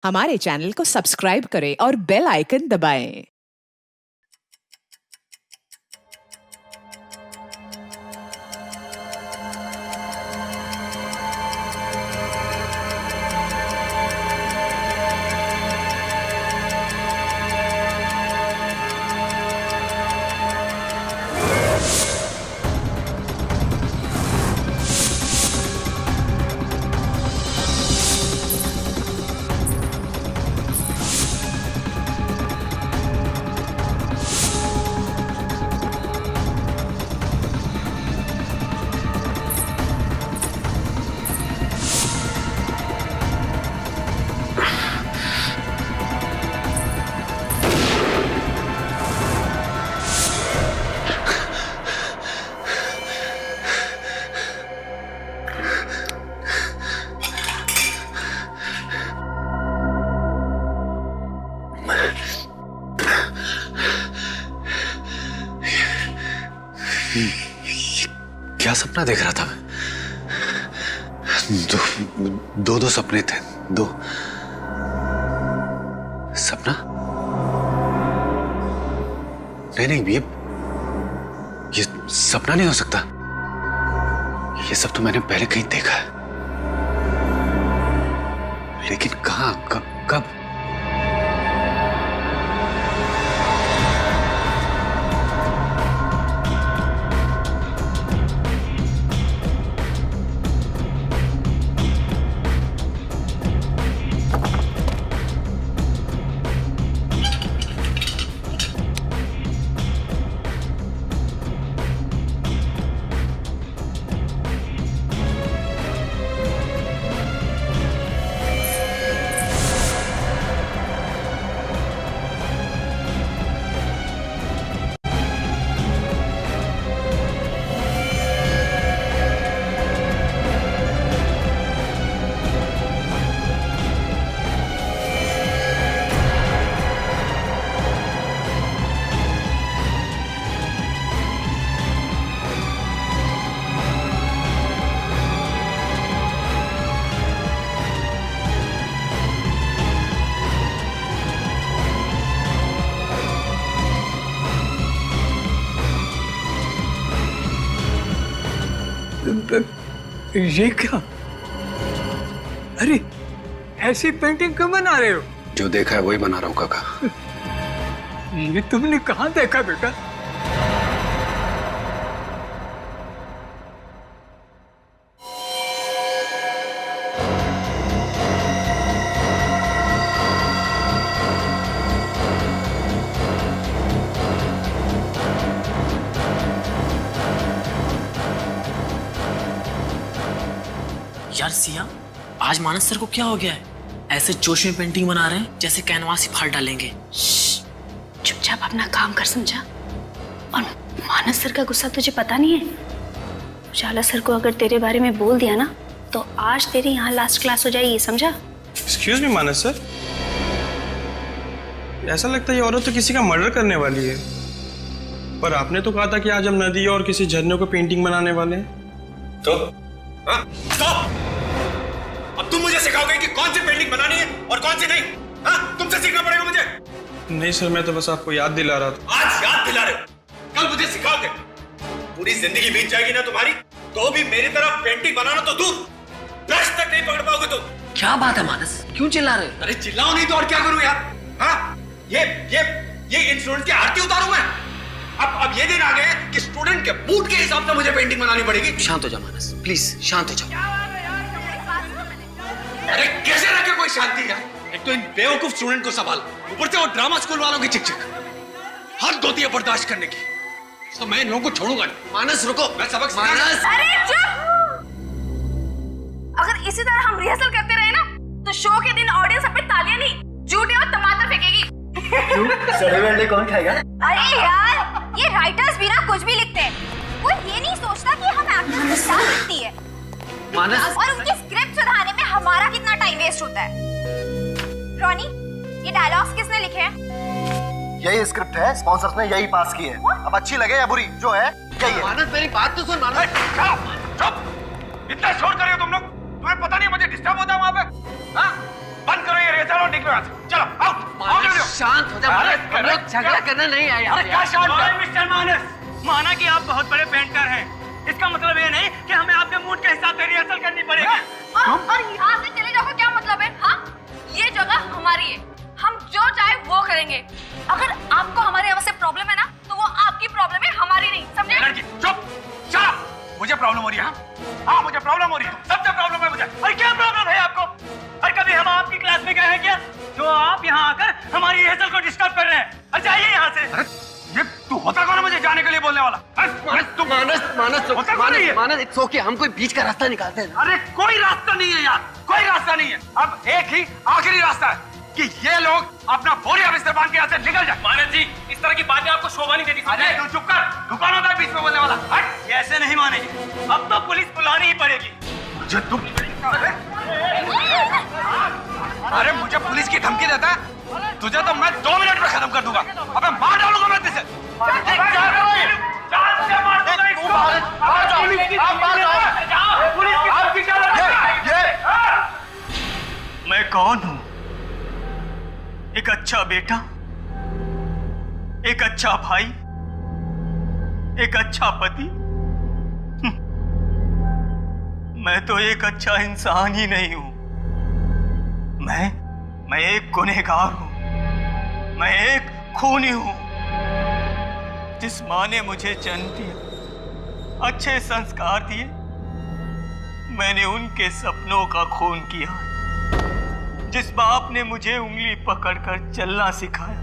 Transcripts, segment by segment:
हमारे चैनल को सब्सक्राइब करें और बेल आइकन दबाएं। क्या सपना देख रहा था मैं? दो सपने थे। दो सपना? नहीं, ये सपना नहीं हो सकता। ये सब तो मैंने पहले कहीं देखा है, लेकिन कहां, कब? ये क्या? अरे ऐसी पेंटिंग क्यों बना रहे हो? जो देखा है वही बना रहा हूं काका। ये तुमने कहाँ देखा बेटा? यार सिया, आज मानस सर को क्या हो गया है? ऐसे जोश में पेंटिंग बना रहे हैं जैसे कैनवास ही फाड़ डालेंगे। चुपचाप अपना काम कर, समझा? और मानस सर का गुस्सा तुझे पता नहीं है? उजाला सर को अगर तेरे बारे में बोल दिया ना तो आज तेरी यहाँ लास्ट क्लास हो जाएगी, समझा? एक्सक्यूज मी मानस सर, ऐसा लगता है ये औरत तो किसी का मर्डर करने वाली है। पर आपने तो कहा था कि आज हम नदी और किसी झरने को पेंटिंग बनाने वाले हैं। तो स्टॉप! अब तुम मुझे सिखाओगे कि कौन सी पेंटिंग बनानी है और कौन सी नहीं? हाँ, तुमसे सीखना पड़ेगा मुझे। नहीं सर, मैं तो बस आपको याद दिला रहा था। आज याद दिला रहे हो, कल मुझे सिखाओगे। पूरी जिंदगी बीत जाएगी ना तुम्हारी, तो भी मेरी तरफ पेंटिंग बनाना तो दूर, ब्रश तक नहीं पकड़ पाओगे तुम। क्या बात है मानस, क्यों चिल्ला रहे हो? अरे चिल्लाओ नहीं तो और क्या करूं यार? हाँ, ये इंस्ट्रूमेंट की आरती उतारूं मैं? अब ये दिन आ गए कि स्टूडेंट के मूड के हिसाब से मुझे पेंटिंग बनानी पड़ेगी। शांत हो जाओ मानस, प्लीज शांत हो जाओ। अरे कैसे रखे कोई शांति यार? एक तो इन बेवकूफ स्टूडेंट को संभाल, ऊपर से वो ड्रामा स्कूल वालों की चिक-चिक। हद होती है बर्दाश्त करने की, तो मैं इन लोगों को छोड़ूंगा नहीं। मानस रुको, मैं सबक मानस! अरे चुप! अगर इसी तरह हम रिहर्सल करते रहे ना तो शो के दिन ऑडियंस हम पे तालियां नहीं, जूते और टमाटर फेंकेगी। सड़े कौन खाएगा? अरे यार, ये राइटर्स भी ना कुछ भी लिखते हैं, कोई ये नहीं सोचता कि हम एक्टर्स को क्या लिखती है। मानस, और उनकी स्क्रिप्ट सुधारने में हमारा कितना टाइम वेस्ट होता है। रॉनी, ये डायलॉग्स किसने लिखे हैं? यही स्क्रिप्ट है, स्पॉन्सर्स ने यही पास की है। अब अच्छी लगे या बुरी, जो है यही है। मानस मेरी बात तो सुन। मानस चुप! इतना शोर कर रहे हो तुम लोग, तुम्हें पता नहीं मुझे डिस्टर्ब होता है वहां पे? हाँ? बंद करो ये रिहर्सल और निकलो निकलो यहाँ से। चलो आओ जल्दी आओ। शांत हो जा मानस, हम लोग झगड़ा करने नहीं आए यहाँ अरे पे। क्या शांत है? मिस्टर मानस, माना कि आप बहुत बड़े पेंटर हैं, इसका मतलब ये नहीं कि हमें आपके मूड के हिसाब से रिहर्सल करनी पड़ेगी। और यहाँ से चले जाओ का क्या मतलब है? हाँ, ये जगह हमारी है, हम जो चाहे वो करेंगे। अगर आपको हमारी आवाज से प्रॉब्लम है ना, तो वो आपकी प्रॉब्लम है, हमारी नहीं, समझे? लड़की चुप, चुप। मुझे प्रॉब्लम हो रही है। हाँ मुझे प्रॉब्लम हो रही है, सबसे प्रॉब्लम है मुझे। अरे क्या प्रॉब्लम है आपको? अरे कभी हम आपकी क्लास में गए हैं क्या, जो आप यहाँ आकर हमारी रिहर्सल को डिस्टर्ब कर रहे हैं? अरे जाइए यहाँ से। अरे ये तू होता कौन है मुझे जाने के लिए बोलने वाला? मानस मानस इट्स ओके, हम कोई बीच का रास्ता निकालते हैं। अरे कोई रास्ता नहीं है यार, कोई रास्ता नहीं है। अब एक ही आखिरी रास्ता है कि ये लोग अपना बोरिया बिस्तर बांध के यहाँ से निकल जाए। मानस जी, इस तरह की बातें आपको शोभा नहीं देती। अरे तू चुप कर, दुकान होता है बीच में बोलने वाला। हट। ये ऐसे नहीं मानेगी, अब तो पुलिस बुलानी ही पड़ेगी। मुझे तू अरे मुझे पुलिस की धमकी देता है? तुझे तो मैं 2 मिनट में खत्म कर दूंगा। अबे मार डालूंगा मैं तुझे। मैं कौन हूँ? एक अच्छा बेटा, एक अच्छा भाई, एक अच्छा पति। मैं तो एक अच्छा इंसान ही नहीं हूं। मैं एक गुनहगार हूं। मैं एक खूनी हूं। जिस माँ ने मुझे जन्म दिया, अच्छे संस्कार दिए, मैंने उनके सपनों का खून किया। जिस बाप ने मुझे उंगली पकड़कर चलना सिखाया,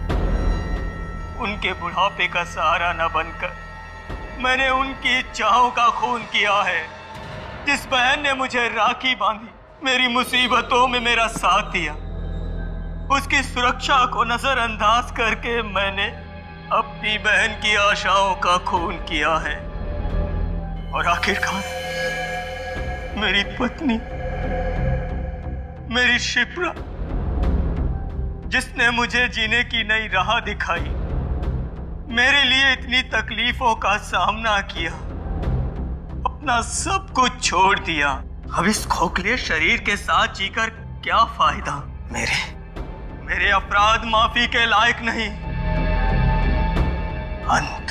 उनके बुढ़ापे का सहारा न बनकर मैंने उनकी इच्छाओं का खून किया है। जिस बहन ने मुझे राखी बांधी, मेरी मुसीबतों में मेरा साथ दिया, उसकी सुरक्षा को नजरअंदाज करके मैंने अपनी बहन की आशाओं का खून किया है। और आखिरकार मेरी पत्नी, मेरी शिप्रा, जिसने मुझे जीने की नई राह दिखाई, मेरे लिए इतनी तकलीफों का सामना किया, अपना सब कुछ छोड़ दिया। अब इस खोखले शरीर के साथ जीकर क्या फायदा? मेरे अपराध माफी के लायक नहीं। अंत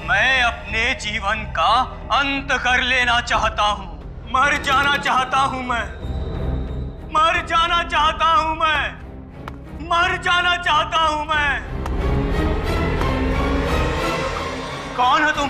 मैं अपने जीवन का अंत कर लेना चाहता हूं। मर जाना चाहता हूं मैं। मर जाना चाहता हूं मैं। मर जाना चाहता हूं मैं। कौन हो तुम?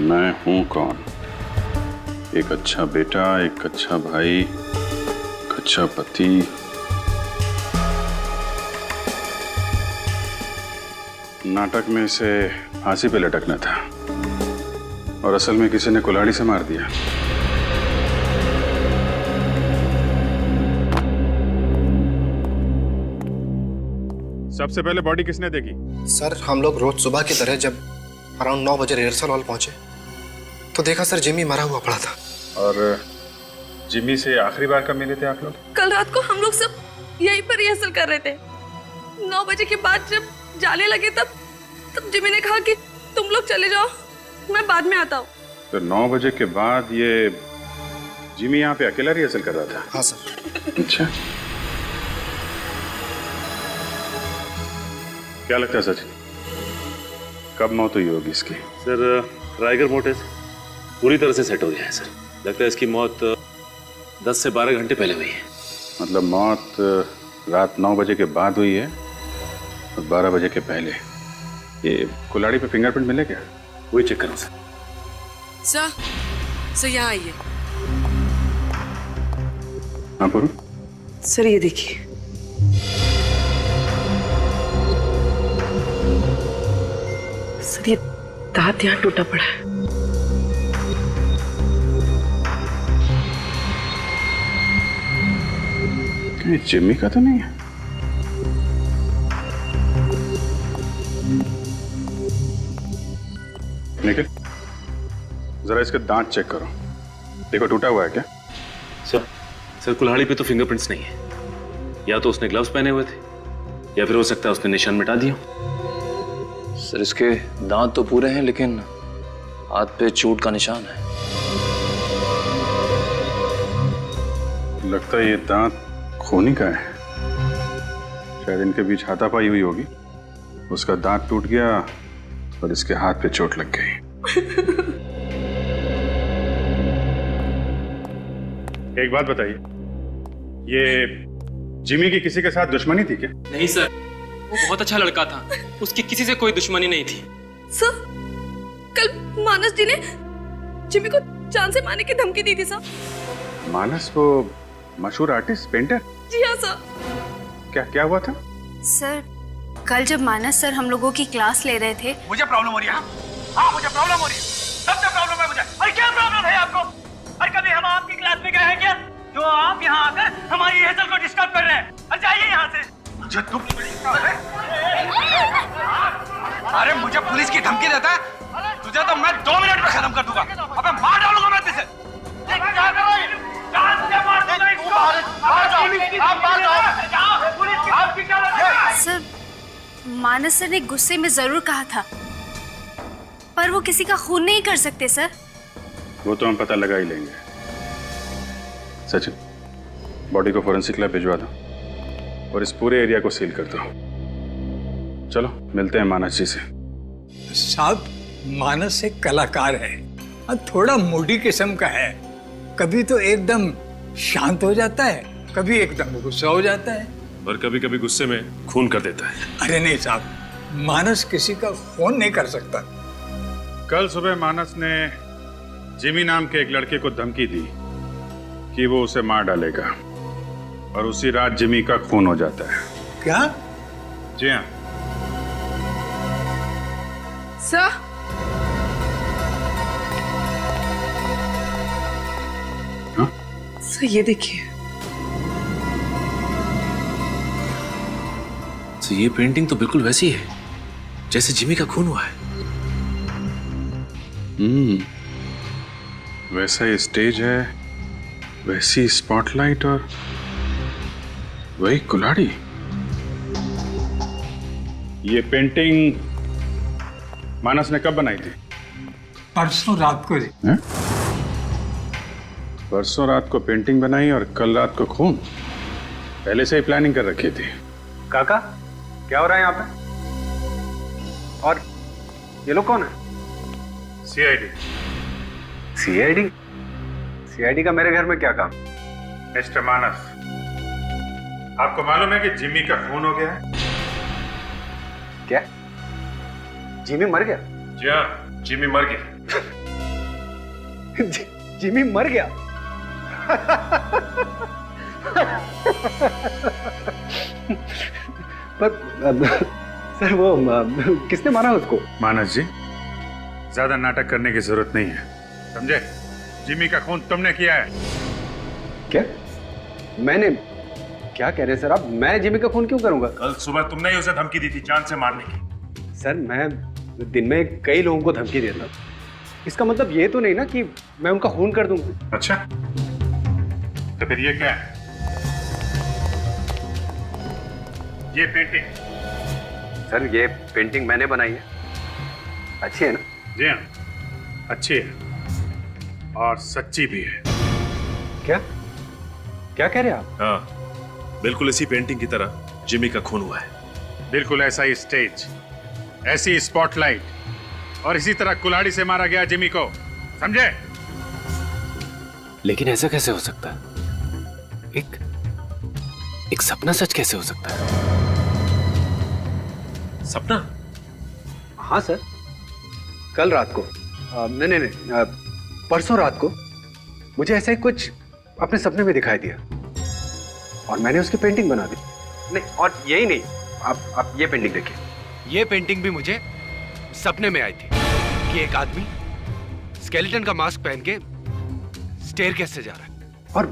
मैं हूं कौन? एक अच्छा बेटा, एक अच्छा भाई, एक अच्छा पति। नाटक में इसे फांसी पे लटकना था और असल में किसी ने कुल्हाड़ी से मार दिया। सबसे पहले बॉडी किसने देखी? सर हम लोग रोज सुबह की तरह जब अराउंड 9 बजे रिहर्सल हॉल पहुंचे तो देखा सर जिमी मरा हुआ पड़ा था। और जिमी से आखिरी बार कब मिले थे आप लोग? कल रात को हम लोग सब यहीं पर रिहर्सल कर रहे थे। 9 बजे के बाद जब जाने लगे तब जिमी ने कहा कि तुम लोग चले जाओ, मैं बाद में आता हूँ। तो 9 बजे के बाद ये जिमी यहाँ पे अकेला रिहर्सल कर रहा था? हाँ सर। अच्छा, क्या लगता है सच, कब मौत हुई होगी इसकी? सर राइगर मोर्टिस पूरी तरह से सेट हो गया है सर। लगता है इसकी मौत 10 से 12 घंटे पहले हुई है। मतलब मौत रात 9 बजे के बाद हुई है और 12 बजे के पहले। ये कुल्हाड़ी पे फिंगरप्रिंट मिले क्या? वही चेक करो सर। सर यहाँ आइए। हाँ पूरू। सर ये देखिए। सर ये दांत यहाँ टूटा पड़ा है। ये जिमी का तो नहीं है? निखिल, जरा इसके दांत चेक करो, देखो टूटा हुआ है क्या? सर कुल्हाड़ी पे तो फिंगरप्रिंट्स नहीं है। या तो उसने ग्लव्स पहने हुए थे या फिर हो सकता है उसने निशान मिटा दिया। सर इसके दांत तो पूरे हैं लेकिन हाथ पे चोट का निशान है। लगता है ये दांत खूनी का है। शायद इनके बीच हाथापाई हुई होगी, उसका दांत टूट गया और इसके हाथ पे चोट लग गई। एक बात बताइए, ये जिमी की किसी के साथ दुश्मनी थी क्या? नहीं सर, वो बहुत अच्छा लड़का था, उसकी किसी से कोई दुश्मनी नहीं थी। सर, कल मानस जी ने जिमी को जान से मारने की धमकी दी थी सर। मानस वो मशहूर आर्टिस्ट पेंटर? जी हाँ सर। क्या हुआ था? सर कल जब मानस सर हम लोगों की क्लास ले रहे थे। मुझे प्रॉब्लम हो रही है। हाँ मुझे प्रॉब्लम हो रही है, सबसे प्रॉब्लम है मुझे। अरे क्या प्रॉब्लम है आपको? अरे कभी हम आपकी क्लास में गए हैं क्या जो आप यहाँ आकर हमारी हेतल को डिस्टर्ब कर रहे हैं? अरे जाइए यहाँ से। मुझे तुम अरे मुझे पुलिस की धमकी देता है तुझे तो मैं 2 मिनट में खत्म कर दूंगा। अबे मार डालूंगा मैं तुझे। सर मानस सर ने गुस्से में जरूर कहा था, पर वो किसी का खून नहीं कर सकते सर। वो तो हम पता लगा ही लेंगे। सचिन, बॉडी को फोरेंसिक लैब भिजवा दो और इस पूरे एरिया को सील कर दो। चलो मिलते हैं मानस जी से। साहब मानस एक कलाकार है और थोड़ा मूडी किस्म का है। कभी तो एकदम शांत हो जाता है, कभी एकदम गुस्सा हो जाता है और कभी कभी गुस्से में खून कर देता है। अरे नहीं साहब, मानस किसी का खून नहीं कर सकता। कल सुबह मानस ने जिमी नाम के एक लड़के को धमकी दी कि वो उसे मार डालेगा और उसी रात जिमी का खून हो जाता है। क्या? जी हाँ सर। सर ये देखिए। तो ये पेंटिंग तो बिल्कुल वैसी है जैसे जिमी का खून हुआ है। वैसा ही स्टेज है, वैसी स्पॉटलाइट और वही कुल्हाड़ी। ये पेंटिंग मानस ने कब बनाई थी? परसों रात को। परसों रात को पेंटिंग बनाई और कल रात को खून? पहले से ही प्लानिंग कर रखी थी। काका क्या हो रहा है यहाँ पे? और ये लोग कौन है? सीआईडी। सीआईडी? सीआईडी का मेरे घर में क्या काम? मिस्टर मानस, आपको मालूम है कि जिमी का खून हो गया है? क्या? जिमी मर गया? जी हाँ, जिमी मर गया। जिमी मर गया? पर सर वो किसने मारा उसको? मानस जी, ज्यादा नाटक करने की जरूरत नहीं है, समझे? जिमी का खून तुमने किया है। क्या? मैंने? क्या कह रहे हैं सर आप? मैं जिमी का खून क्यों करूंगा? कल सुबह तुमने ही उसे धमकी दी थी जान से मारने की। सर मैं दिन में कई लोगों को धमकी देता हूं, इसका मतलब ये तो नहीं ना कि मैं उनका खून कर दूंगा। अच्छा, तो फिर ये क्या है? ये पेंटिंग? सर ये पेंटिंग मैंने बनाई है। अच्छी है ना? जी हाँ, अच्छी है और सच्ची भी है। क्या? क्या कह रहे हैं आप? हाँ, बिल्कुल इसी पेंटिंग की तरह जिमी का खून हुआ है। बिल्कुल ऐसा ही स्टेज, ऐसी स्पॉटलाइट और इसी तरह कुल्हाड़ी से मारा गया जिमी को, समझे? लेकिन ऐसा कैसे हो सकता है? एक सपना सच कैसे हो सकता है? सपना? हाँ सर, कल रात को नहीं, परसों रात को मुझे ऐसा ही कुछ अपने सपने में दिखाई दिया और मैंने उसकी पेंटिंग बना दी। नहीं, और यही नहीं, आप ये पेंटिंग देखिए। ये पेंटिंग भी मुझे सपने में आई थी कि एक आदमी स्केलेटन का मास्क पहन के स्टेयरकेस से जा रहा है और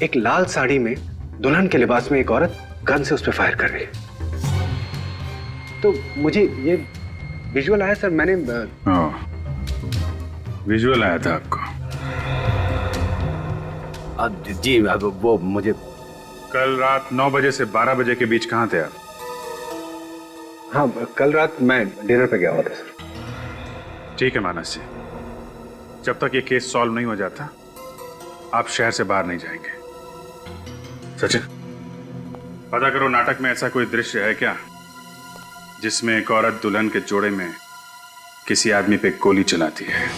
एक लाल साड़ी में दुल्हन के लिबास में एक औरत गन से उस पर फायर कर रही है। तो मुझे ये विजुअल आया सर, मैंने विजुअल आया था आपको? जी, अब वो मुझे कल रात 9 बजे से 12 बजे के बीच कहाँ थे आप? हाँ, कल रात मैं डिनर पे गया हुआ था सर। ठीक है मानस जी, जब तक ये केस सॉल्व नहीं हो जाता आप शहर से बाहर नहीं जाएंगे। सचिन, पता करो नाटक में ऐसा कोई दृश्य है क्या जिसमें एक औरत दुल्हन के जोड़े में किसी आदमी पे गोली चलाती है,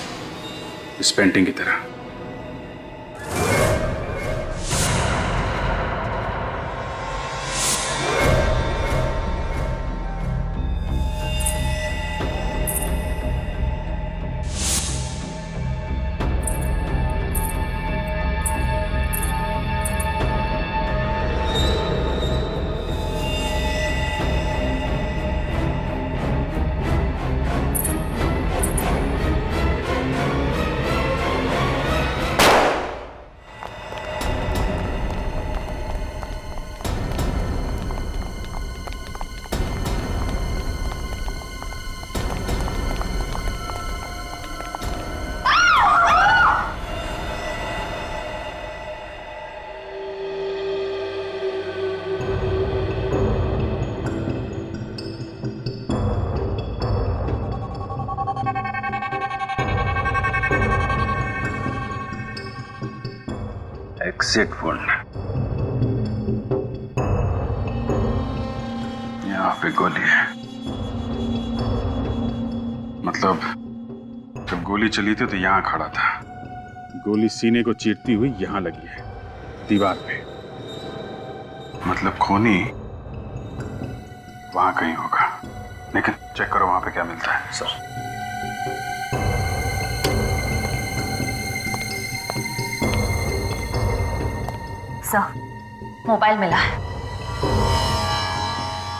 इस पेंटिंग की तरह। एग्जिट वुंड, यहाँ पे गोली है। मतलब जब गोली चली थी तो यहाँ खड़ा था, गोली सीने को चीरती हुई यहाँ लगी है दीवार पे। मतलब खूनी वहां कहीं होगा, लेकिन चेक करो वहां पे क्या मिलता है। सर सर, मोबाइल मिला है।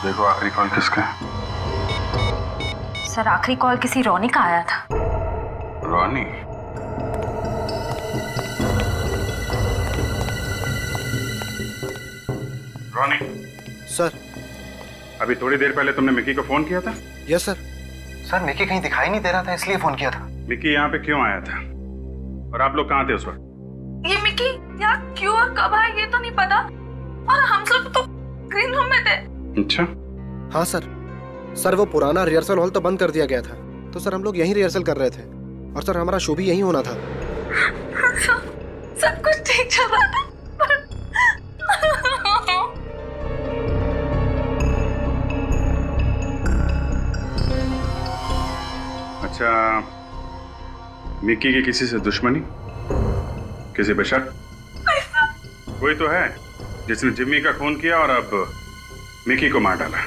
देखो आखिरी कॉल किसका है? सर, आखिरी कॉल किसी रोनी का आया था। रोनी? रोनी सर, अभी थोड़ी देर पहले तुमने मिकी को फोन किया था? Yes sir. सर, मिकी कहीं दिखाई नहीं दे रहा था, इसलिए फोन किया था। मिकी यहाँ पे क्यों आया था और आप लोग कहाँ थे उस वक्त? ये मिकी यहाँ क्यों और कब आया ये तो नहीं पता, और हम सब तो ग्रीन रूम में थे। अच्छा। हाँ सर। सर, वो पुराना रिहर्सल हॉल तो बंद कर दिया गया था, तो सर हम लोग यहीं रिहर्सल कर रहे थे और सर हमारा शो भी यहीं होना था। सब कुछ ठीक चल रहा था अच्छा, मिकी की किसी से दुश्मनी, किसी पे शक? कोई तो है जिसने जिम्मी का खून किया और अब मिकी को मार डाला।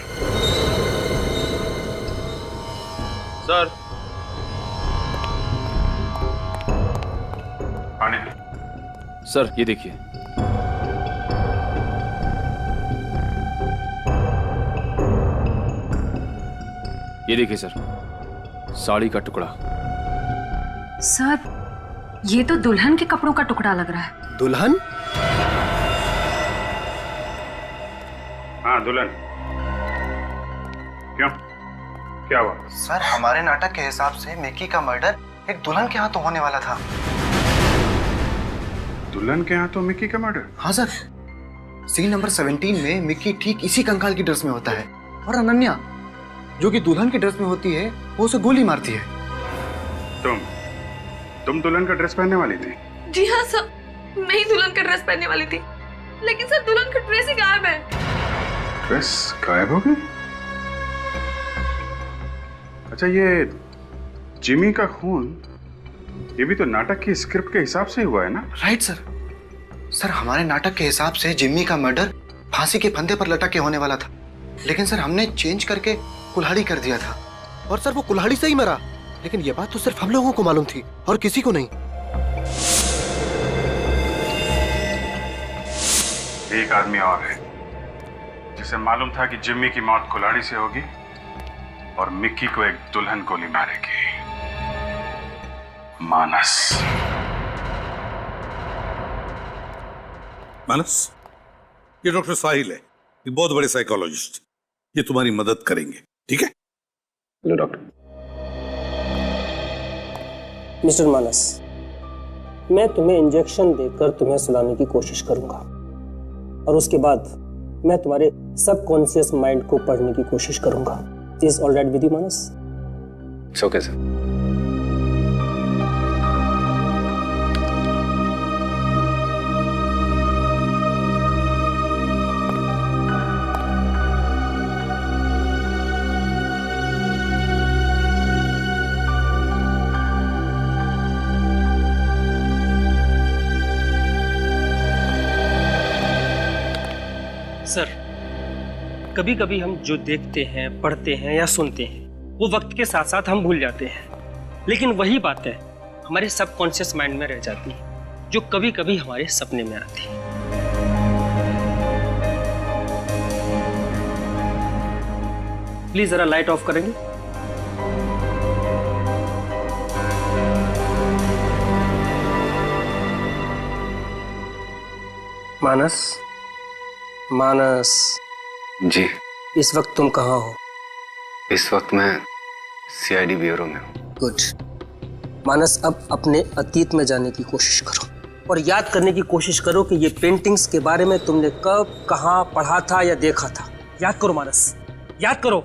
सर, आने। सर ये देखिए। ये देखिए सर, साड़ी का टुकड़ा। सर, ये तो दुल्हन के कपड़ों का टुकड़ा लग रहा है। दुल्हन? हाँ दुल्हन। क्यों, क्या हुआ? सर, हमारे नाटक के हिसाब से मिकी का मर्डर एक दुल्हन के हाथों होने वाला था। दुल्हन के हाथों मिकी का मर्डर? हाँ सर। सीन नंबर 17 में मिकी ठीक इसी कंकाल की ड्रेस में होता है और अनन्या जो कि दुल्हन की ड्रेस में होती है वो उसे गोली मारती है। तुम दुल्हन का ड्रेस पहनने वाली थी? जी हाँ सर, मैं ही दुल्हन का ड्रेस पहनने वाली थी, लेकिन सर दुल्हन का ड्रेस ही गायब है। ड्रेस गायब हो गई? अच्छा, ये जिमी का खून ये भी तो नाटक की स्क्रिप्ट के हिसाब से हुआ है ना? Right sir. सर हमारे नाटक के हिसाब से जिम्मी का मर्डर फांसी के फंदे पर लटक के होने वाला था, लेकिन सर हमने चेंज करके कुल्हाड़ी कर दिया था। और सर वो कुल्हाड़ी से ही मरा, लेकिन ये बात तो सिर्फ हम लोगों को मालूम थी और किसी को नहीं। एक आदमी और है जिसे मालूम था कि जिम्मी की मौत कुल्हाड़ी से होगी और मिक्की को एक दुल्हन गोली मारेगी। मानस। मानस, ये डॉक्टर साहिल है, ये बहुत बड़े साइकोलॉजिस्ट, ये तुम्हारी मदद करेंगे, ठीक है? Hello doctor. मिस्टर मानस, मैं तुम्हें इंजेक्शन देकर तुम्हें सुलाने की कोशिश करूंगा और उसके बाद मैं तुम्हारे सबकॉन्शियस माइंड को पढ़ने की कोशिश करूंगा। Is all right with you Manas? It's okay sir. Sir, कभी कभी हम जो देखते हैं, पढ़ते हैं या सुनते हैं वो वक्त के साथ साथ हम भूल जाते हैं, लेकिन वही बातें हमारे सबकॉन्शियस माइंड में रह जाती हैं जो कभी कभी हमारे सपने में आती हैं। प्लीज जरा लाइट ऑफ करेंगे? मानस, मानस जी। इस वक्त तुम कहाँ हो? इस वक्त मैं सीआईडी ब्यूरो में हूँ। गुड। मानस, अब अपने अतीत में जाने की कोशिश करो और याद करने की कोशिश करो कि ये पेंटिंग्स के बारे में तुमने कब, कहाँ पढ़ा था या देखा था। याद करो मानस, याद करो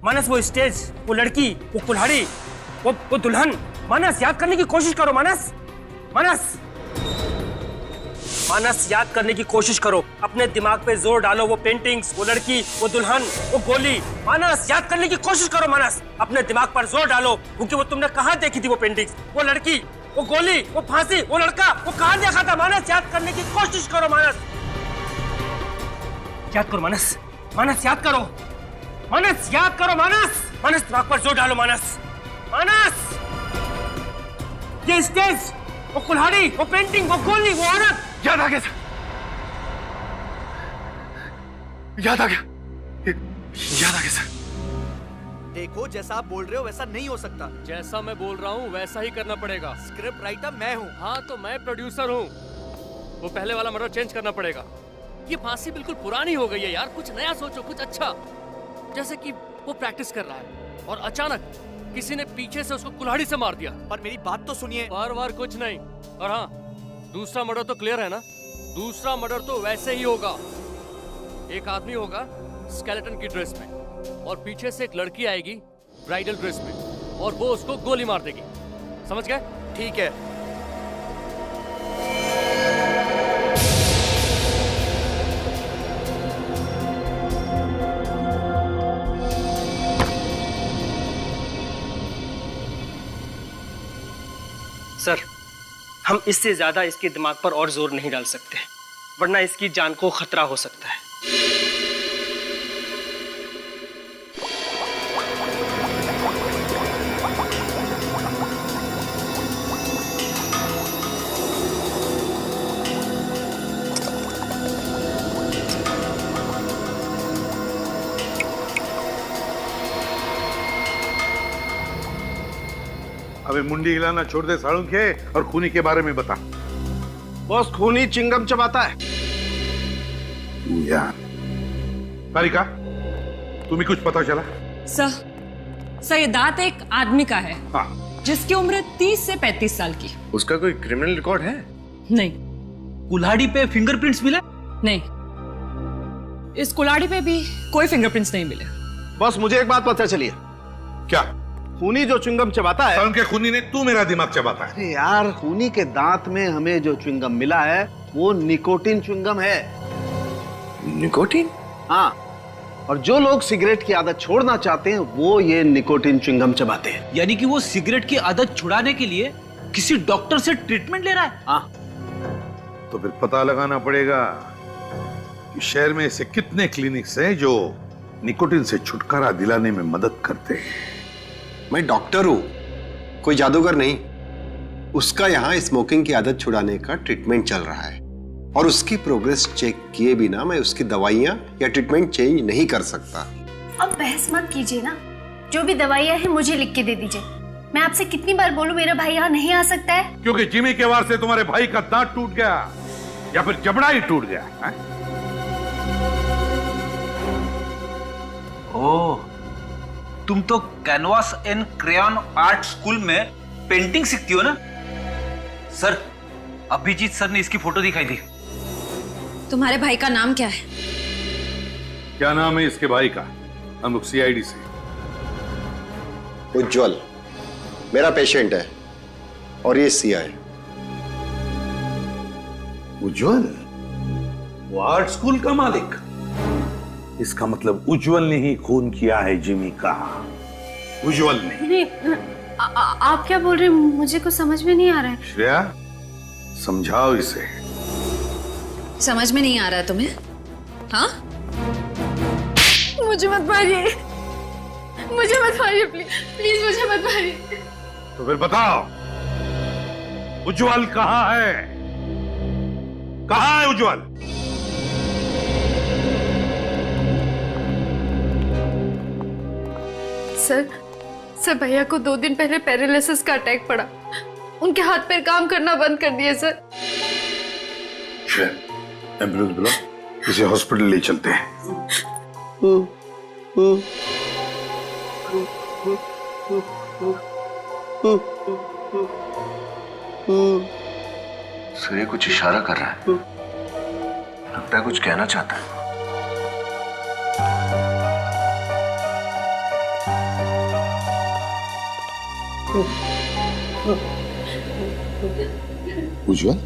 मानस। वो स्टेज, वो लड़की, वो कुल्हाड़ी, वो दुल्हन। मानस, याद करने की कोशिश करो मानस। मानस, मानस, याद करने की कोशिश करो। अपने दिमाग पे जोर डालो। वो पेंटिंग्स, वो लड़की, वो दुल्हन, वो गोली। मानस, याद करने की कोशिश करो मानस। अपने दिमाग पर जोर डालो, क्योंकि वो तुमने कहाँ देखी थी वो पेंटिंग्स, वो लड़की, वो गोली, वो फांसी, वो लड़का, वो कहाँ देखा था। मानस, याद करने की कोशिश करो मानस। याद करो मानस। मानस, याद करो। मानस, याद करो मानस। मानस, दिमाग पर जोर डालो मानस। मानस, ये स्टेज, वो कुल्हाड़ी, वो पेंटिंग, वो गोली, वो औरत। याद आ गया सर, याद आ गया, याद आ गया सर। देखो, जैसा आप बोल रहे हो वैसा नहीं हो सकता। जैसा मैं बोल रहा हूँ वैसा ही करना पड़ेगा। स्क्रिप्ट राइटर मैं हूँ। हाँ, तो मैं प्रोड्यूसर हूँ। वो पहले वाला मर्डर चेंज करना पड़ेगा। ये फांसी बिल्कुल पुरानी हो गई है यार, कुछ नया सोचो, कुछ अच्छा। जैसे कि वो प्रैक्टिस कर रहा है और अचानक किसी ने पीछे से उसको कुल्हाड़ी से मार दिया। पर मेरी बात तो सुनिए। बार बार कुछ नहीं। और हाँ, दूसरा मर्डर तो क्लियर है ना? दूसरा मर्डर तो वैसे ही होगा। एक आदमी होगा स्केलेटन की ड्रेस में और पीछे से एक लड़की आएगी ब्राइडल ड्रेस में और वो उसको गोली मार देगी। समझ गए? ठीक है। सर, हम इससे ज्यादा इसके दिमाग पर और जोर नहीं डाल सकते, वरना इसकी जान को खतरा हो सकता है। अबे मुंडी हिलाना छोड़ दे साळुंखे और खूनी के बारे में बता। बॉस, खूनी चिंगम चबाता है। यार तारिका, तुम्हें कुछ पता चला? सर, ये दांत एक आदमी का है। हाँ। जिसकी उम्र 30 से 35 साल की। उसका कोई क्रिमिनल रिकॉर्ड है? नहीं। कुल्हाड़ी पे फिंगरप्रिंट्स मिले? नहीं, इस कुल्हाड़ी पे भी कोई फिंगरप्रिंट्स नहीं मिले। बॉस, मुझे एक बात पता चली है। क्या? खूनी जो च्युइंगम चबाता है। उनके खूनी ने तू मेरा दिमाग चबाता है। अरे यार, खूनी के दांत में हमें जो च्युइंगम मिला है वो निकोटिन च्युइंगम है। निकोटिन? हाँ, और जो लोग सिगरेट की आदत छोड़ना चाहते हैं वो ये निकोटिन च्युइंगम चबाते हैं। यानी कि वो सिगरेट की आदत छुड़ाने के लिए किसी डॉक्टर से ट्रीटमेंट ले रहा है? हाँ। तो फिर पता लगाना पड़ेगा कि शहर में ऐसे कितने क्लिनिक्स हैं जो निकोटिन से छुटकारा दिलाने में मदद करते हैं। मैं डॉक्टर हूं, कोई जादूगर नहीं। उसका यहाँ स्मोकिंग की आदत छुड़ाने का ट्रीटमेंट चल रहा है और उसकी प्रोग्रेस चेक किए बिना मैं उसकी दवाइयां या ट्रीटमेंट चेंज नहीं कर सकता। अब बहस मत कीजिए ना, जो भी दवाइयां हैं मुझे लिख के दे दीजिए। मैं आपसे कितनी बार बोलूं मेरा भाई यहाँ नहीं आ सकता है? क्योंकि जिमी के वार से तुम्हारे भाई का दांत टूट गया या फिर जबड़ा ही टूट गया है? ओह, तुम तो canvas and crayon art school में पेंटिंग सीखती हो ना? सर, अभिजीत सर ने इसकी फोटो दिखाई दी। तुम्हारे भाई का नाम क्या है? क्या नाम है इसके भाई का? हम लोग सीआईडी से। उज्जवल मेरा पेशेंट है और ये सीआई। उज्जवल वो आर्ट स्कूल का मालिक? इसका मतलब उज्जवल ने ही खून किया है जिमी का। उज्जवल ने। नहीं, आप क्या बोल रहे हैं? मुझे कुछ समझ में नहीं आ रहा है। श्रेया, समझाओ इसे। समझ में नहीं आ रहा है तुम्हें? हाँ? मुझे मत मारिए, मुझे मत मारिए, प्लीज प्लीज मुझे मत मारिए। तो फिर बताओ, उज्जवल कहाँ है? कहाँ है उज्जवल? सर भैया को 2 दिन पहले पैरालिसिस का अटैक पड़ा। उनके हाथ पैर काम करना बंद कर दिए सर। एम्बुलेंस बुलाओ, इसे हॉस्पिटल ले चलते हैं। सर ये कुछ इशारा कर रहा है, लगता है कुछ कहना चाहता है। उज्जवल,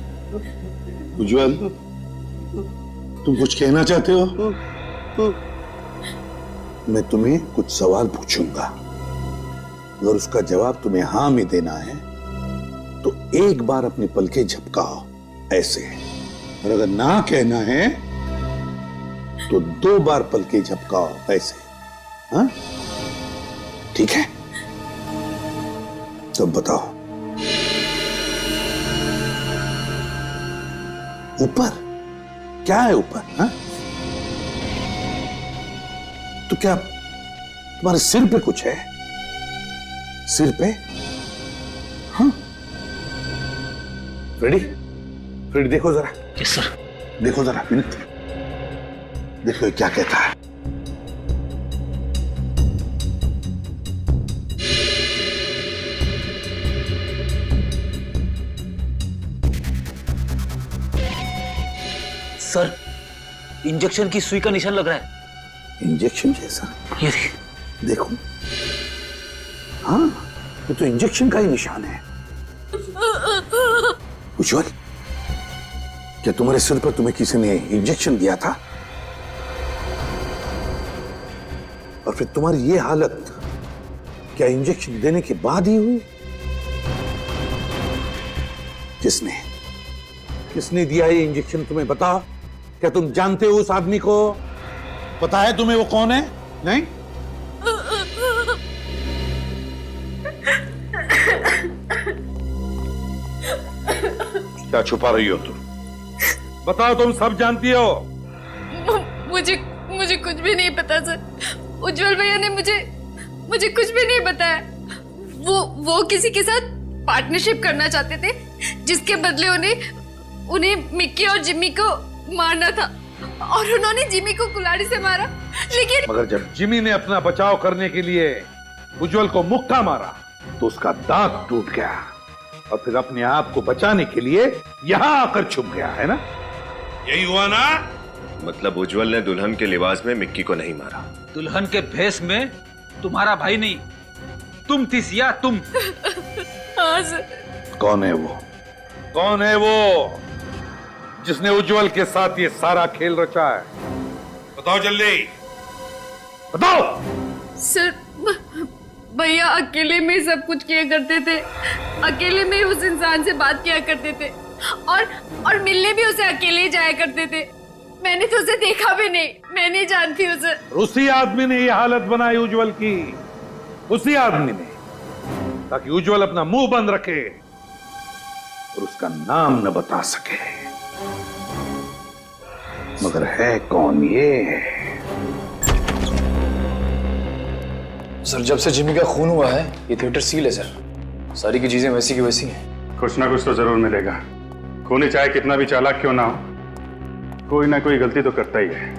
उज्जवल, तुम कुछ कहना चाहते हो? मैं तुम्हें कुछ सवाल पूछूंगा, अगर उसका जवाब तुम्हें हाँ में देना है तो एक बार अपनी पलकें झपकाओ ऐसे, और अगर ना कहना है तो 2 बार पलकें झपकाओ ऐसे। हाँ, ठीक है? तो बताओ, ऊपर क्या है? ऊपर? हाँ, तो क्या तुम्हारे सिर पे कुछ है? सिर पे? हाँ, फ्रेडी, फ्रेडी देखो जरा। Yes sir. देखो जरा विनीत, देखो ये क्या कहता है। सर, इंजेक्शन की सुई का निशान लग रहा है। इंजेक्शन जैसा? ये देखो। हाँ, ये तो इंजेक्शन का ही निशान है। उज्जवल, क्या तुम्हारे सिर पर तुम्हें किसी ने इंजेक्शन दिया था? और फिर तुम्हारी ये हालत क्या इंजेक्शन देने के बाद ही हुई? किसने दिया ये इंजेक्शन तुम्हें? बताओ, क्या तुम जानते हो उस आदमी को? पता है तुम्हें वो कौन है? नहीं? क्या छुपा रही हो तुम? बताओ, तुम सब जानती हो। मुझे कुछ भी नहीं पता सर। उज्जवल भैया ने मुझे कुछ भी नहीं बताया। वो किसी के साथ पार्टनरशिप करना चाहते थे, जिसके बदले उन्हें मिक्की और जिम्मी को मारना था, और उन्होंने जिम्मी को कुल्हाड़ी से मारा। लेकिन मगर जब जिम्मी ने अपना बचाव करने के लिए उज्जवल को मुक्का मारा तो उसका दांत टूट गया, और फिर अपने आप को बचाने के लिए यहां आकर छुप गया, है ना? यही हुआ ना? मतलब उज्जवल ने दुल्हन के लिबास में मिक्की को नहीं मारा? दुल्हन के भेष में तुम्हारा भाई नहीं, तुम थी सिया, तुम। हाँ सर। कौन है वो? कौन है वो जिसने उज्जवल के साथ ये सारा खेल रचा है? बताओ जल्दी, बताओ। सर, भैया अकेले में सब कुछ किया करते थे, अकेले में उस इंसान से बात किया करते थे। और मिलने भी उसे अकेले जाया करते थे। मैंने तो उसे देखा भी नहीं, मैं नहीं जानती उसे। उसी आदमी ने ये हालत बनाई उज्जवल की, उसी आदमी ने, ताकि उज्जवल अपना मुंह बंद रखे और उसका नाम न बता सके। मगर है कौन ये? सर जब से जिमी का खून हुआ है ये थिएटर सील है सर। सारी की चीजें वैसी की वैसी हैं। कुछ ना कुछ तो जरूर मिलेगा। खूनी चाहे कितना भी चालाक क्यों ना हो, कोई ना कोई गलती तो करता ही है।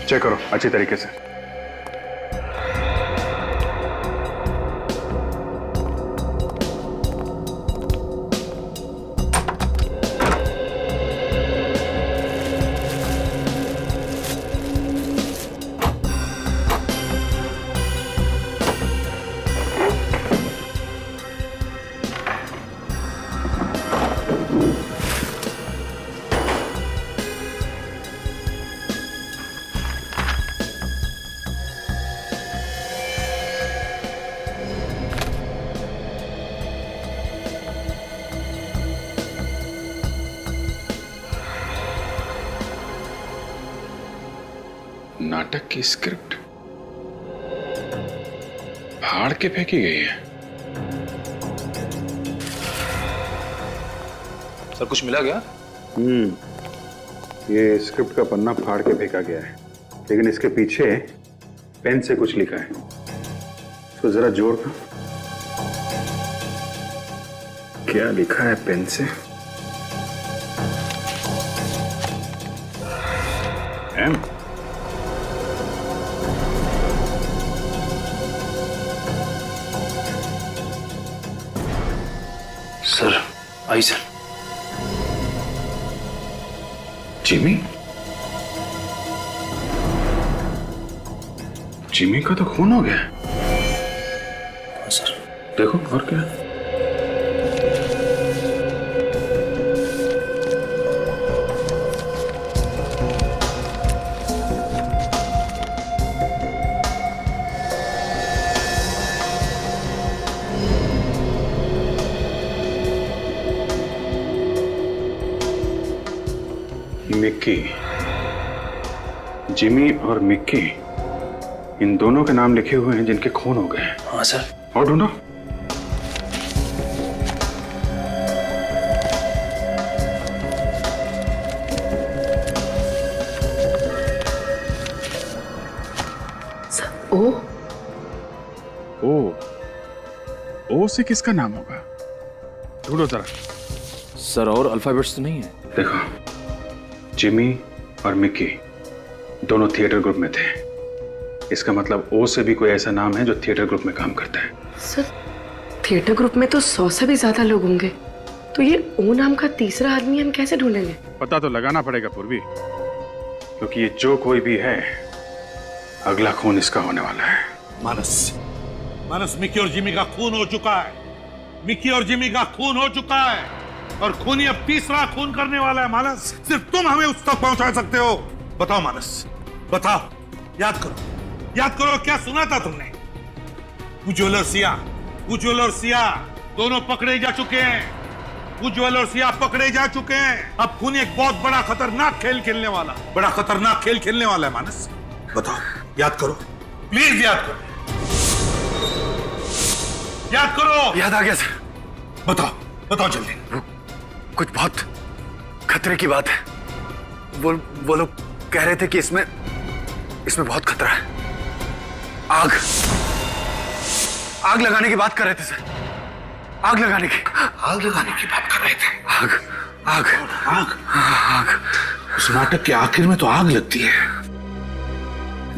चेक करो अच्छी तरीके से। नाटक की स्क्रिप्ट फाड़ के फेंकी गई है। सर कुछ मिला क्या? ये स्क्रिप्ट का पन्ना फाड़ के फेंका गया है, लेकिन इसके पीछे पेन से कुछ लिखा है। इसको जरा जोड़ दो। क्या लिखा है पेन से? एम। Sir I sir. Jimmy? Jimmy का तो खून हो गया। सर देखो और क्या। मिक्की, जिमी और मिक्की, इन दोनों के नाम लिखे हुए हैं जिनके खून हो गए। हाँ सर। और ढूंढो। ओ से किसका नाम होगा? ढूंढो जरा। सर और अल्फाबेट्स तो नहीं है? देखो, जिमी और मिक्की दोनों थिएटर ग्रुप में थे। इसका मतलब ओ से भी कोई ऐसा नाम है जो थिएटर ग्रुप में काम करता है। सर थिएटर ग्रुप में तो 100 से भी ज्यादा लोग होंगे, तो ये ओ नाम का तीसरा आदमी हम कैसे ढूंढेंगे? पता तो लगाना पड़ेगा पूर्वी, क्योंकि ये जो कोई भी है, अगला खून इसका होने वाला है। मानस, मिक्की और जिमी का खून हो चुका है। मिक्की और जिमी का खून हो चुका है और खूनी अब तीसरा खून करने वाला है। मानस, सिर्फ तुम हमें उस तक पहुंचा सकते हो। बताओ मानस, बताओ। याद करो क्या सुना था तुमने? उज्जवल और सिया दोनों पकड़े जा चुके हैं। उज्जवल और सिया पकड़े जा चुके हैं। अब खूनी एक बहुत बड़ा खतरनाक खेल खेलने वाला है। मानस बताओ, याद करो, प्लीज याद करो। याद आ गया सर। बताओ जल्दी। कुछ बहुत खतरे की बात है। वो लोग कह रहे थे कि इसमें बहुत खतरा है। आग लगाने की बात कर रहे थे सर। आग लगाने की बात कर रहे थे। आग। उस नाटक के आखिर में तो आग लगती है।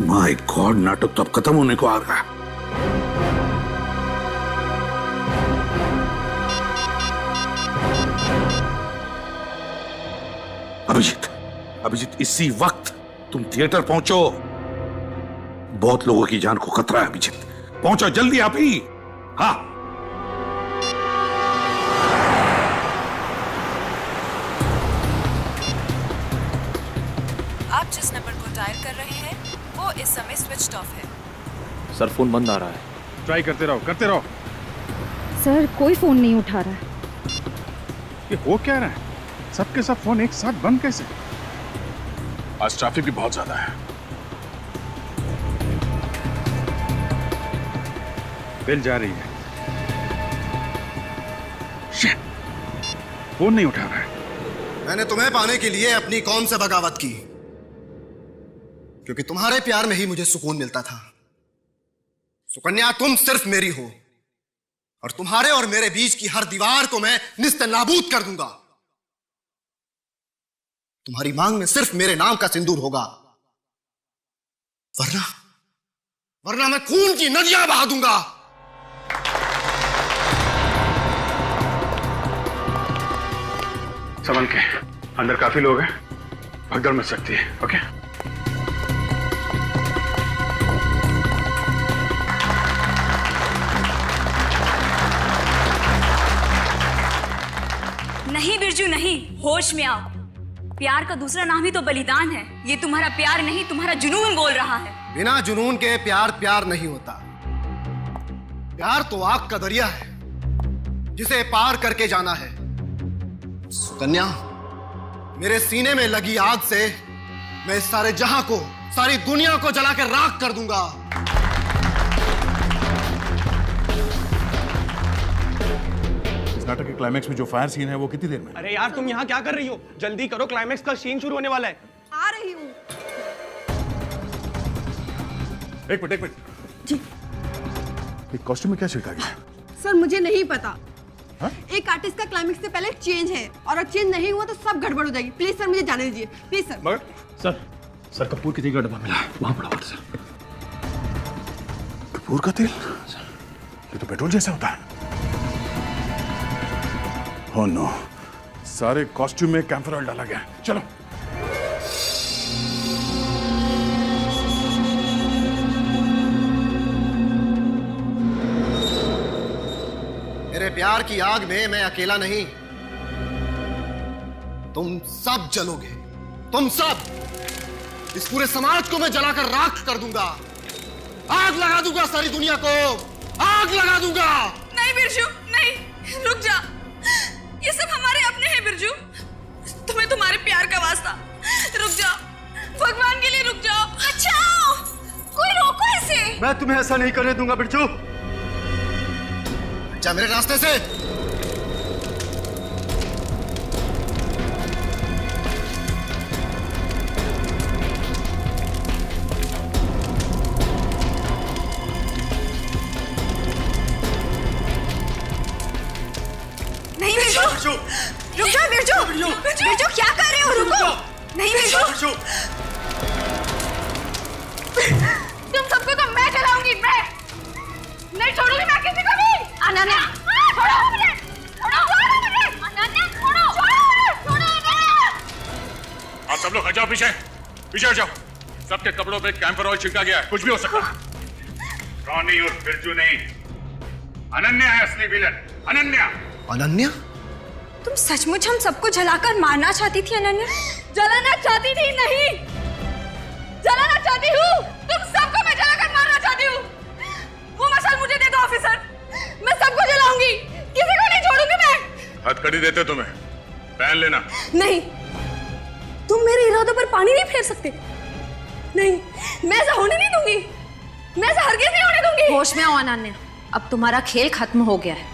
माय गॉड, नाटक तो अब खत्म होने को आ रहा है। अभिजीत, इसी वक्त तुम थिएटर पहुंचो। बहुत लोगों की जान को खतरा है। अभिजीत पहुंचो जल्दी आप ही। हाँ। आप जिस नंबर को डायल कर रहे हैं वो इस समय स्विच्ड ऑफ है। सर फोन बंद आ रहा है। ट्राई करते रहो। सर कोई फोन नहीं उठा रहा है। ये हो क्या रहा है? सबके सब फोन एक साथ बंद कैसे? आज ट्रैफिक भी बहुत ज्यादा है। बिल जा रही है। शिट, फोन नहीं उठा रहा है। मैंने तुम्हें पाने के लिए अपनी कौम से बगावत की, क्योंकि तुम्हारे प्यार में ही मुझे सुकून मिलता था। सुकन्या, तुम सिर्फ मेरी हो, और तुम्हारे और मेरे बीच की हर दीवार को मैं निस्त नाबूद कर दूंगा। तुम्हारी मांग में सिर्फ मेरे नाम का सिंदूर होगा, वरना मैं खून की नदियां बहा दूंगा। संभल के, अंदर काफी लोग हैं, भगदड़ मच सकती है। ओके? नहीं बिरजू नहीं, होश में आओ। प्यार का दूसरा नाम ही तो बलिदान है। ये तुम्हारा प्यार नहीं, तुम्हारा जुनून बोल रहा है। बिना जुनून के प्यार प्यार नहीं होता। प्यार तो आग का दरिया है जिसे पार करके जाना है। सुकन्या, मेरे सीने में लगी आग से मैं इस सारे जहां को, सारी दुनिया को जलाकर राख कर दूंगा। इस नाटक के क्लाइमैक्स में जो फायर सीन है वो कितनी देर में? अरे यार तुम यहाँ क्या कर रही हो? जल्दी करो, क्लाइमैक्स का सीन शुरू होने वाला है। आ रही हूँ। एक मिनट जी। एक कॉस्ट्यूम में क्या छिड़का गया? सर मुझे नहीं पता। एक आर्टिस्ट का क्लाइमेक्स से पहले चेंज है, और अगर चेंज नहीं हुआ तो सब गड़बड़ हो जाएगी। प्लीज सर मुझे जाने दीजिए, प्लीज सर। मगर सर कपूर के तेल का डब्बा मिला है, वहां पड़ा हुआ सर। कपूर का तेल? ये तो पेट्रोल जैसा होता है। ओह नो, सारे कॉस्ट्यूम में कैम्फर ऑयल डाला गया। चलो। मेरे प्यार की आग में मैं अकेला नहीं, तुम सब जलोगे। तुम सब, इस पूरे समाज को मैं जलाकर राख कर दूंगा। आग लगा दूंगा सारी दुनिया को, आग लगा दूंगा। नहीं बिरजू नहीं, रुक जा। ये सब हमारे अपने हैं बिरजू। तुम्हें तुम्हारे प्यार का वास्ता, रुक जाओ। भगवान के लिए रुक जाओ। बचाओ, कोई रोको इसे। मैं तुम्हें ऐसा नहीं करने दूंगा बिरजू। जा मेरे रास्ते से। नहीं बिरजू, रुक जाओ बिरजू। बिरजू क्या कर रहे हो? रुको। नहीं बिरजू, तुम सबको तो मैं जलाऊंगी। मैं नहीं छोड़ूंगी मैं किसी को भी। अनन्या छोड़ो मुझे, छोड़ो मुझे। अनन्या छोड़ो, छोड़ो मुझे। आप सब लोग हट जाओ, पीछे पीछे हट जाओ। सबके कपड़ों पे कैम्फर ऑयल छिड़का गया है, कुछ भी हो सकता है। रॉनी और बिरजू नहीं, अनन्या है असली विलन। अनन्या। अनन्या? तुम सचमुच हम सबको जलाकर मारना चाहती थी अनन्या? जलाना चाहती थी? नहीं, जलाना चाहती हूँ। तुम सबको मैं जलाकर मारना चाहती हूँ। वो मशाल मुझे दे दो ऑफिसर, मैं सबको जलाऊंगी, किसी को नहीं छोड़ूंगी मैं। हथकड़ी देते तुम्हें, पहन लेना। नहीं, तुम मेरे इरादों पर पानी नहीं फेर सकते। नहीं, मैं ऐसा होने नहीं दूंगी। मैं ऐसा हरगिज़ नहीं होने दूंगी। होश में आओ अनन्या, अब तुम्हारा खेल खत्म हो गया है।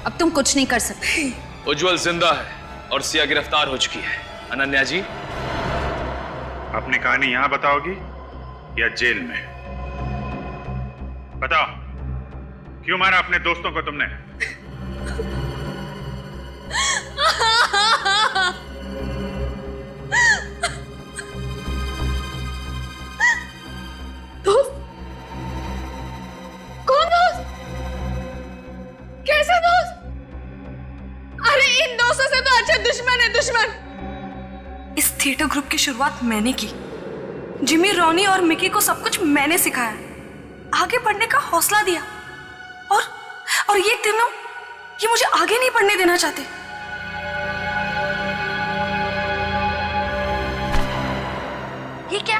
अब तुम कुछ नहीं कर सकते। उज्जवल जिंदा है और सिया गिरफ्तार हो चुकी है। अनन्या जी, अपनी कहानी यहां बताओगी या जेल में? बताओ, क्यों मारा अपने दोस्तों को तुमने? दोस्त? कौन दोस्त? कैसे दोस्त? अरे इन दोस्तों से तो अच्छे दुश्मन है, दुश्मन। इस थिएटर ग्रुप की शुरुआत मैंने की। जिमी, रॉनी और मिकी को सब कुछ मैंने सिखाया, आगे बढ़ने का हौसला दिया, और ये तीनों, ये मुझे आगे नहीं बढ़ने देना चाहते। ये क्या?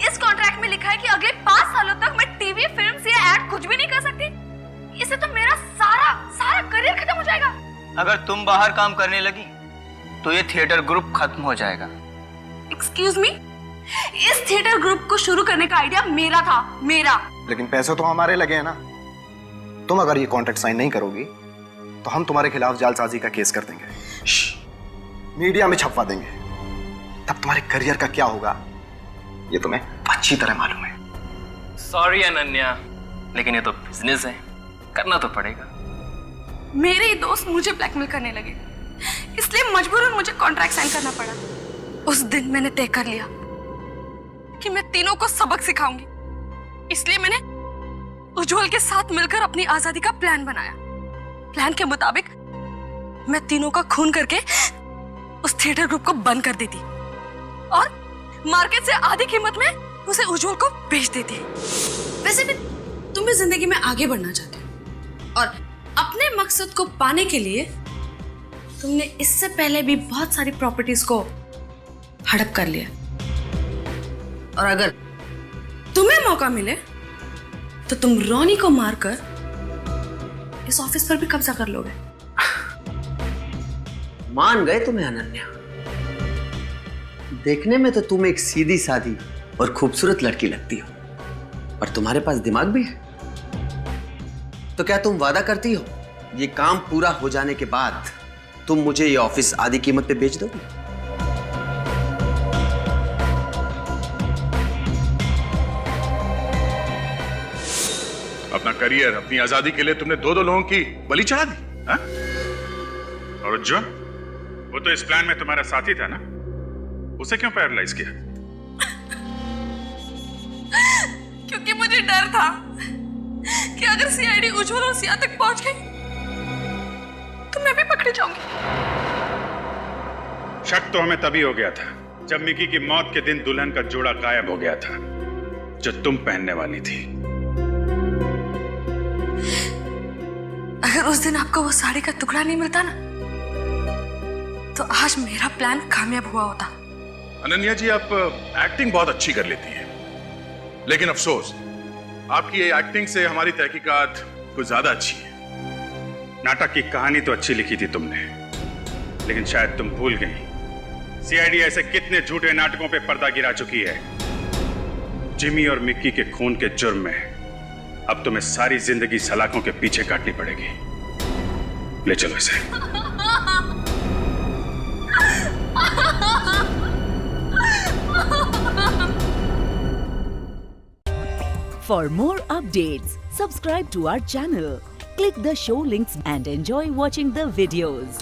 इस कॉन्ट्रैक्ट में लिखा है कि अगले 5 सालों तक मैं टीवी, फिल्म या एड कुछ भी नहीं कर सकती। इससे तो मेरा सारा करियर खत्म हो जाएगा। अगर तुम बाहर काम करने लगी तो ये थिएटर ग्रुप खत्म हो जाएगा। एक्सक्यूज मी, इस थिएटर ग्रुप को शुरू करने का आइडिया मेरा था, मेरा। लेकिन पैसे तो हमारे लगे हैं ना। तुम अगर ये कॉन्ट्रैक्ट साइन नहीं करोगी तो हम तुम्हारे खिलाफ जालसाजी का केस कर देंगे, मीडिया में छपवा देंगे। तब तुम्हारे करियर का क्या होगा ये तुम्हें अच्छी तरह मालूम है। सॉरी अनन्या, लेकिन ये तो बिजनेस है, करना तो पड़ेगा। मेरे ही दोस्त मुझे ब्लैकमेल करने लगे, इसलिए मजबूरन मुझे कॉन्ट्रैक्ट साइन करना पड़ा। उस दिन मैंने तय कर लिया कि मैं तीनों को सबक सिखाऊंगी, इसलिए मैंने उज्जवल के साथ मिलकर अपनी आजादी का प्लान बनाया। प्लान के मुताबिक मैं तीनों का खून करके उस थिएटर ग्रुप को बंद कर देती और मार्केट से आधी कीमत में उसे उज्जवल को बेच देती। वैसे भी तुम भी जिंदगी में आगे बढ़ना चाहते हो और अपने मकसद को पाने के लिए तुमने इससे पहले भी बहुत सारी प्रॉपर्टीज को हड़प कर लिया, और अगर तुम्हें मौका मिले तो तुम रोनी को मारकर इस ऑफिस पर भी कब्जा कर लोगे। मान गए तुम्हें अनन्या। देखने में तो तुम एक सीधी सादी और खूबसूरत लड़की लगती हो, पर तुम्हारे पास दिमाग भी है। तो क्या तुम वादा करती हो ये काम पूरा हो जाने के बाद तुम मुझे ये ऑफिस आधी कीमत पे बेच दोगी? अपना करियर, अपनी आजादी के लिए तुमने दो लोगों की बलि चढ़ा दी, हा? और उज्जवल, वो तो इस प्लान में तुम्हारा साथी था ना, उसे क्यों पैरालाइज किया? क्योंकि मुझे डर था कि अगर सीआईडी उज्जवल और सिया तक पहुंच गई तो मैं भी पकड़ी जाऊंगी। शक तो हमें तभी हो गया था जब मिकी की मौत के दिन दुल्हन का जोड़ा गायब हो गया था जो तुम पहनने वाली थी। अगर उस दिन आपको वो साड़ी का टुकड़ा नहीं मिलता ना तो आज मेरा प्लान कामयाब हुआ होता। अनन्या जी, आप एक्टिंग बहुत अच्छी कर लेती हैं, लेकिन अफसोस आपकी ये एक्टिंग से हमारी तहकीकात कुछ ज्यादा अच्छी है। नाटक की कहानी तो अच्छी लिखी थी तुमने, लेकिन शायद तुम भूल गई सीआईडी ऐसे कितने झूठे नाटकों पे पर्दा गिरा चुकी है। जिमी और मिक्की के खून के जुर्म में अब तुम्हें सारी जिंदगी सलाखों के पीछे काटनी पड़ेगी। ले चलो इसे। For more updates, subscribe to our channel, click the show links and enjoy watching the videos.